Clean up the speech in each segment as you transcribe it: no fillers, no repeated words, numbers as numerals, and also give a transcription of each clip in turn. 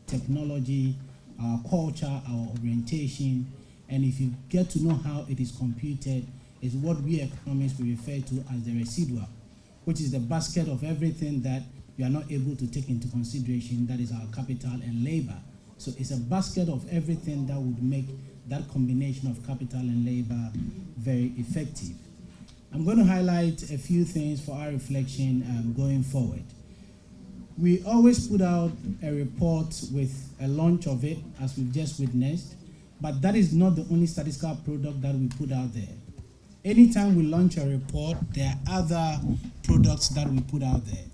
technology, our culture, our orientation, and if you get to know how it is computed, is what we economists we refer to as the residual, which is the basket of everything that we are not able to take into consideration, that is our capital and labor. So it's a basket of everything that would make that combination of capital and labor very effective. I'm going to highlight a few things for our reflection going forward. We always put out a report with a launch of it, as we've just witnessed, but that is not the only statistical product that we put out there. Anytime we launch a report, there are other products that we put out there,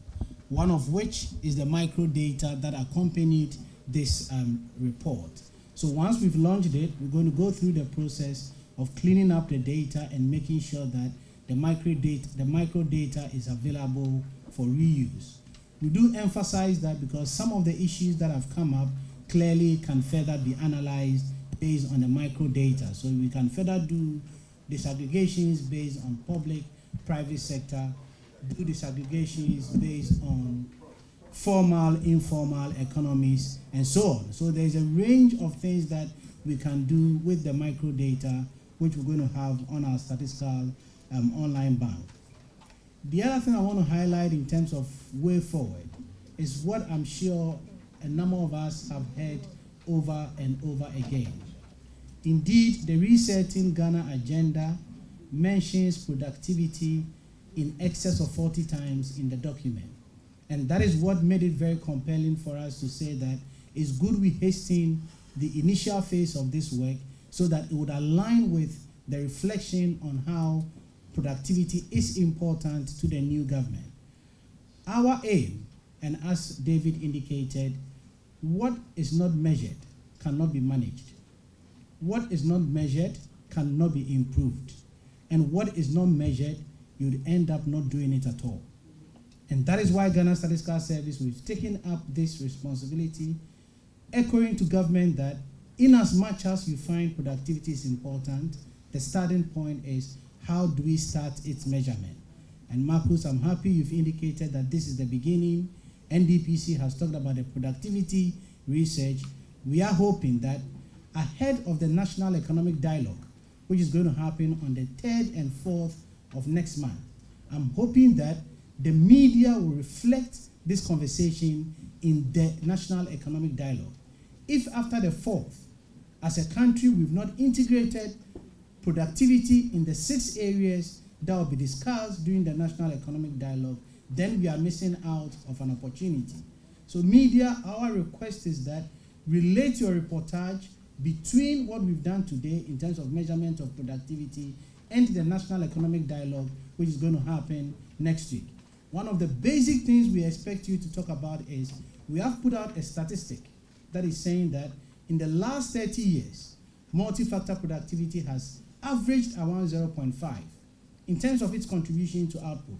one of which is the micro data that accompanied this report. So once we've launched it, we're going to go through the process of cleaning up the data and making sure that the micro data is available for reuse. We do emphasize that because some of the issues that have come up clearly can further be analyzed based on the micro data. So we can further do disaggregations based on public, private sector, do disaggregations based on formal, informal economies, and so on. So there's a range of things that we can do with the micro data, which we're going to have on our statistical online bank. The other thing I want to highlight in terms of way forward is what I'm sure a number of us have heard over and over again. Indeed, the Resetting Ghana agenda mentions productivity in excess of 40 times in the document. And that is what made it very compelling for us to say that it's good we hasten the initial phase of this work so that it would align with the reflection on how productivity is important to the new government. Our aim, and as David indicated, what is not measured cannot be managed. What is not measured cannot be improved. And what is not measured, you'd end up not doing it at all. And that is why Ghana Statistical Service, we've taken up this responsibility, echoing to government that in as much as you find productivity is important, the starting point is how do we start its measurement? And Marcus, I'm happy you've indicated that this is the beginning. NDPC has talked about the productivity research. We are hoping that ahead of the National Economic Dialogue, which is going to happen on the 3rd and 4th of next month, I'm hoping that the media will reflect this conversation in the National Economic Dialogue. If after the 4th, as a country, we've not integrated productivity in the 6 areas that will be discussed during the National Economic Dialogue, then we are missing out of an opportunity. So media, our request is that relate your reportage between what we've done today in terms of measurement of productivity and the National Economic Dialogue, which is going to happen next week. One of the basic things we expect you to talk about is we have put out a statistic that is saying that in the last 30 years, multi-factor productivity has averaged around 0.5 in terms of its contribution to output.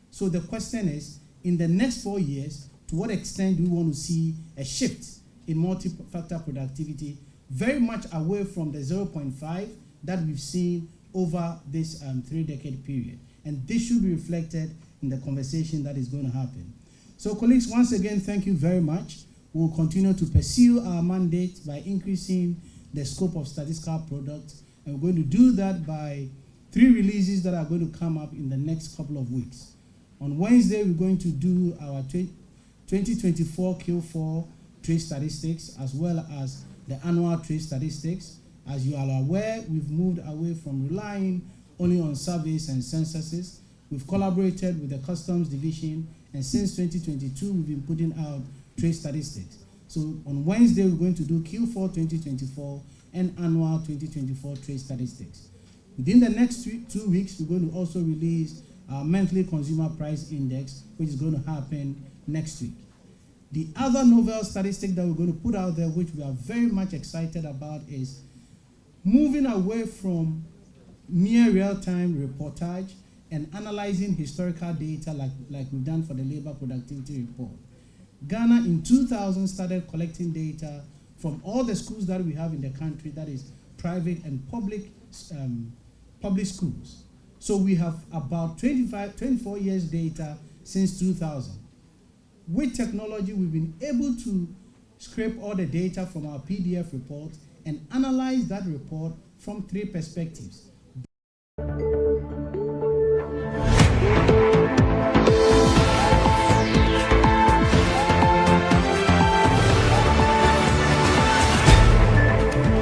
So the question is, in the next 4 years, to what extent do we want to see a shift in multi-factor productivity, very much away from the 0.5 that we've seen over this 3-decade period? And this should be reflected in the conversation that is going to happen. So colleagues, once again, thank you very much. We'll continue to pursue our mandate by increasing the scope of statistical products. And we're going to do that by 3 releases that are going to come up in the next couple of weeks. On Wednesday, we're going to do our 2024 Q4 trade statistics, as well as the annual trade statistics. As you are aware, we've moved away from relying only on surveys and censuses. We've collaborated with the Customs Division, and since 2022, we've been putting out trade statistics. So on Wednesday, we're going to do Q4 2024 and annual 2024 trade statistics. Within the next 2 weeks, we're going to also release our monthly consumer price index, which is going to happen next week. The other novel statistic that we're going to put out there, which we are very much excited about, is moving away from near real-time reportage and analyzing historical data like we've done for the labor productivity report. Ghana in 2000 started collecting data from all the schools that we have in the country, that is private and public schools. So we have about 24 years data since 2000. With technology, we've been able to scrape all the data from our PDF report, and analyze that report from 3 perspectives.